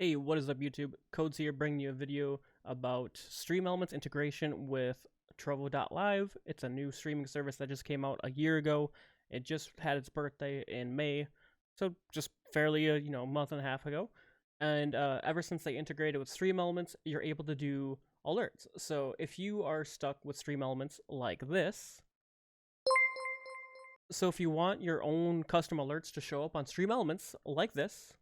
Hey, what is up, YouTube? Codes here, bringing you a video about Stream Elements integration with Trovo.live. It's a new streaming service that just came out a year ago. It just had its birthday in May, so just fairly a month and a half ago. And ever since they integrated with Stream Elements, you're able to do alerts. So if you are stuck with Stream Elements like this, so if you want your own custom alerts to show up on Stream Elements like this,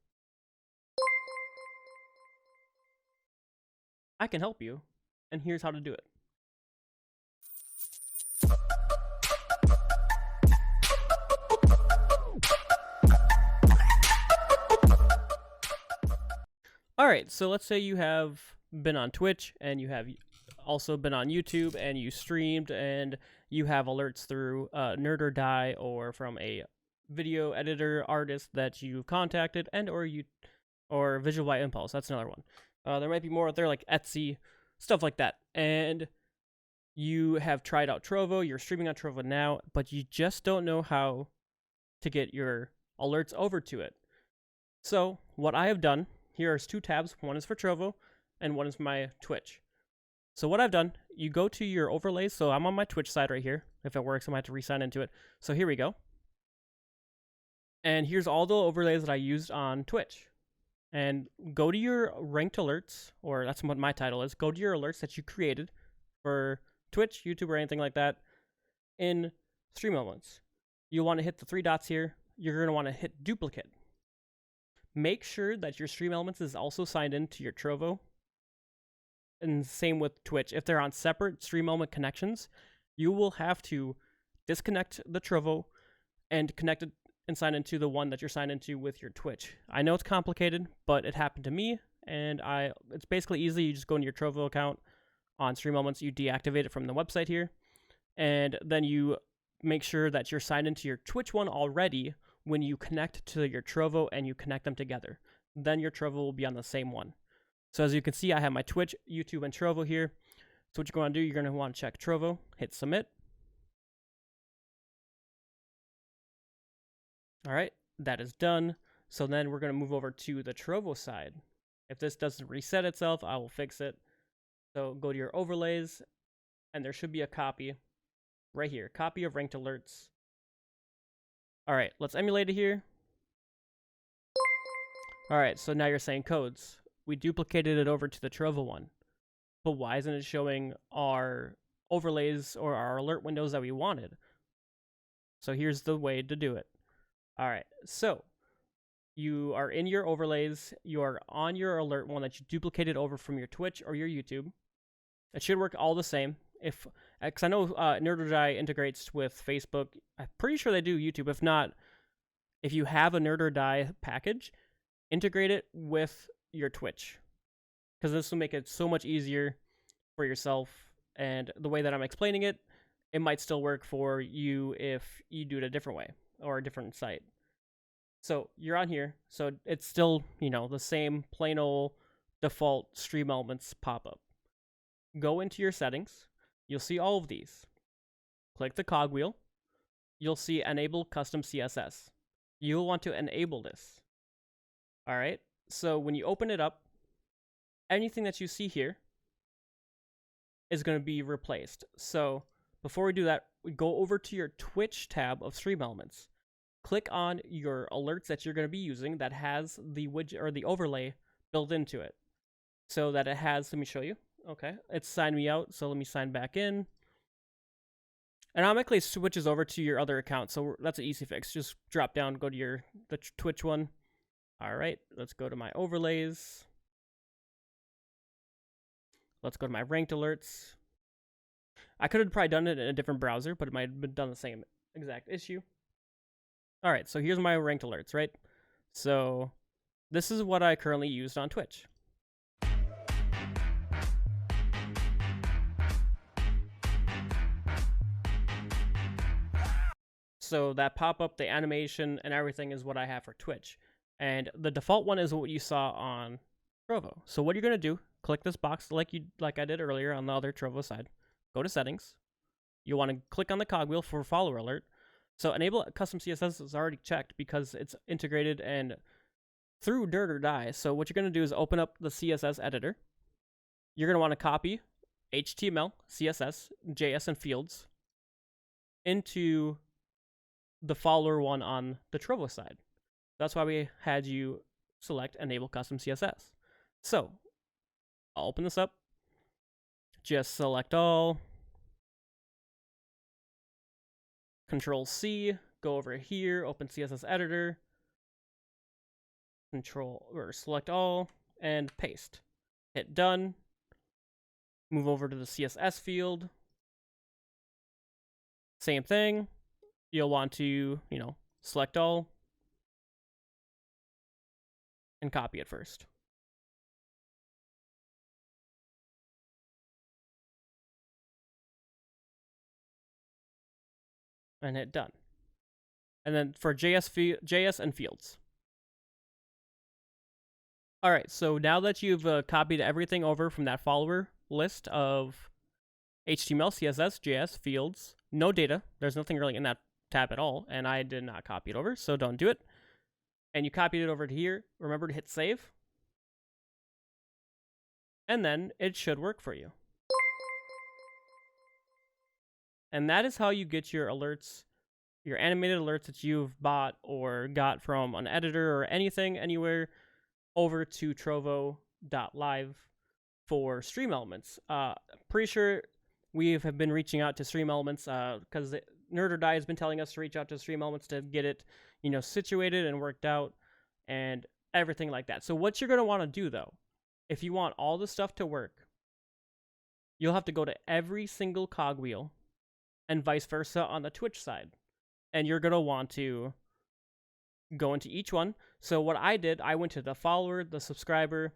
I can help you, and here's how to do it. Alright, so let's say you have been on Twitch, and you have also been on YouTube, and you streamed, and you have alerts through Nerd or Die, or from a video editor artist that you've contacted, and or Visual by Impulse. That's another one. There might be more out there like Etsy, stuff like that. And you have tried out Trovo, you're streaming on Trovo now, but you just don't know how to get your alerts over to it. So what I have done, here are two tabs. One is for Trovo, and one is my Twitch. So what I've done, you go to your overlays. So I'm on my Twitch side right here. If it works, I might have to re-sign into it. So here we go. And here's all the overlays that I used on Twitch. And go to your ranked alerts, or that's what my title is. Go to your alerts that you created for Twitch, YouTube, or anything like that in Stream Elements. You'll want to hit the three dots here. You're going to want to hit duplicate. Make sure that your Stream Elements is also signed into your Trovo. And same with Twitch. If they're on separate Stream Element connections, you will have to disconnect the Trovo and connect it and sign into the one that you're signed into with your Twitch. I know it's complicated, but it happened to me, and it's basically easy. You just go into your Trovo account on Stream Elements, you deactivate it from the website here, and then you make sure that you're signed into your Twitch one already when you connect to your Trovo and you connect them together. Then your Trovo will be on the same one. So as you can see, I have my Twitch, YouTube, and Trovo here. So what you're going to do, you're going to want to check Trovo, hit submit. All right, that is done. So then we're going to move over to the Trovo side. If this doesn't reset itself, I will fix it. So go to your overlays, and there should be a copy right here. Copy of ranked alerts. All right, let's emulate it here. All right, so now you're saying codes. We duplicated it over to the Trovo one. But why isn't it showing our overlays or our alert windows that we wanted? So here's the way to do it. All right, so you are in your overlays. You are on your alert one that you duplicated over from your Twitch or your YouTube. It should work all the same. Because I know Nerd or Die integrates with Facebook. I'm pretty sure they do YouTube. If not, if you have a Nerd or Die package, integrate it with your Twitch, because this will make it so much easier for yourself. And the way that I'm explaining it, it might still work for you if you do it a different way or a different site. So you're on here, so it's still, the same plain old default Stream Elements pop-up. Go into your settings. You'll see all of these. Click the cogwheel. You'll see Enable Custom CSS. You'll want to enable this. All right, so when you open it up, anything that you see here is going to be replaced. So before we do that, we go over to your Twitch tab of Stream Elements. Click on your alerts that you're going to be using that has the widget or the overlay built into it. So that it has, let me show you. Okay, it's signed me out, so let me sign back in. And automatically switches over to your other account, so that's an easy fix. Just drop down, go to the Twitch one. All right, let's go to my overlays. Let's go to my ranked alerts. I could have probably done it in a different browser, but it might have been done the same exact issue. All right, so here's my ranked alerts, right? So this is what I currently used on Twitch. So that pop-up, the animation, and everything is what I have for Twitch. And the default one is what you saw on Trovo. So what you're going to do, click this box like I did earlier on the other Trovo side. Go to Settings. You want to click on the cogwheel for Follower Alert. So Enable Custom CSS is already checked because it's integrated and through Nerd or Die. So what you're going to do is open up the CSS editor. You're going to want to copy HTML, CSS, JS, and fields into the follower one on the Trovo side. That's why we had you select Enable Custom CSS. So I'll open this up. Just select all. Control C, go over here, open CSS editor. Select all, and paste. Hit done. Move over to the CSS field. Same thing. You'll want to, select all and copy it first. And hit done. And then for JS and fields. All right, so now that you've copied everything over from that follower list of HTML, CSS, JS, fields, no data. There's nothing really in that tab at all, and I did not copy it over, so don't do it. And you copied it over to here. Remember to hit save. And then it should work for you. And that is how you get your alerts, your animated alerts that you've bought or got from an editor or anything, anywhere, over to Trovo.live for Stream Elements. Pretty sure we have been reaching out to Stream Elements because Nerd or Die has been telling us to reach out to Stream Elements to get it, situated and worked out and everything like that. So what you're going to want to do, though, if you want all the stuff to work, you'll have to go to every single cogwheel and vice versa on the Twitch side. And you're going to want to go into each one. So what I did, I went to the follower, the subscriber.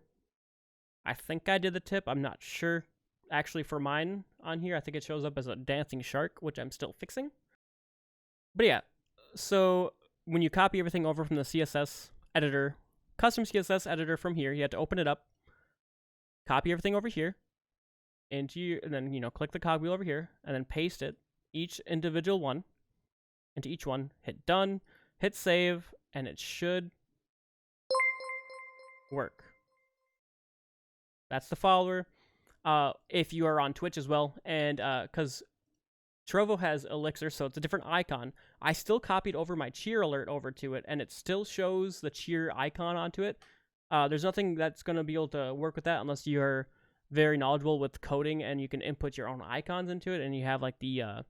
I think I did the tip. I'm not sure. Actually, for mine on here, I think it shows up as a dancing shark, which I'm still fixing. But yeah, so when you copy everything over from the CSS editor, custom CSS editor from here, you have to open it up, copy everything over here, and then click the cogwheel over here, and then paste it, each individual one, into each one, hit done, hit save, and it should work. That's the follower. If you are on Twitch as well, and because Trovo has Elixir, so it's a different icon, I still copied over my cheer alert over to it, and it still shows the cheer icon onto it. There's nothing that's going to be able to work with that unless you're very knowledgeable with coding and you can input your own icons into it, and you have like the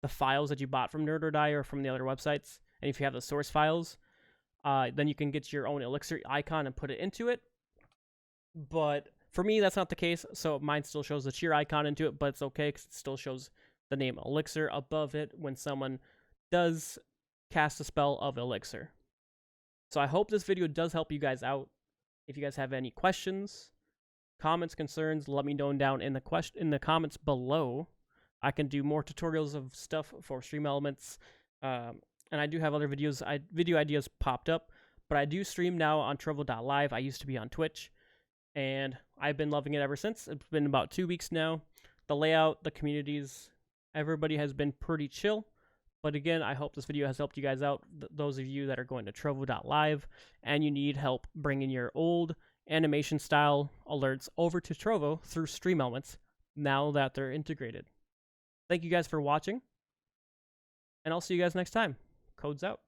files that you bought from Nerd or Die or from the other websites, and if you have the source files, then you can get your own Elixir icon and put it into it. But for me, that's not the case, so mine still shows the cheer icon into it, but it's okay because it still shows the name Elixir above it when someone does cast a spell of Elixir. So I hope this video does help you guys out. If you guys have any questions, comments, concerns, let me know down in the comments below. I can do more tutorials of stuff for Stream Elements, and I do have other video ideas popped up, but I do stream now on Trovo.live. I used to be on Twitch, and I've been loving it ever since. It's been about 2 weeks now. The layout, the communities, everybody has been pretty chill. But again, I hope this video has helped you guys out, those of you that are going to Trovo.live, and you need help bringing your old animation style alerts over to Trovo through Stream Elements now that they're integrated. Thank you guys for watching, and I'll see you guys next time. Codes out.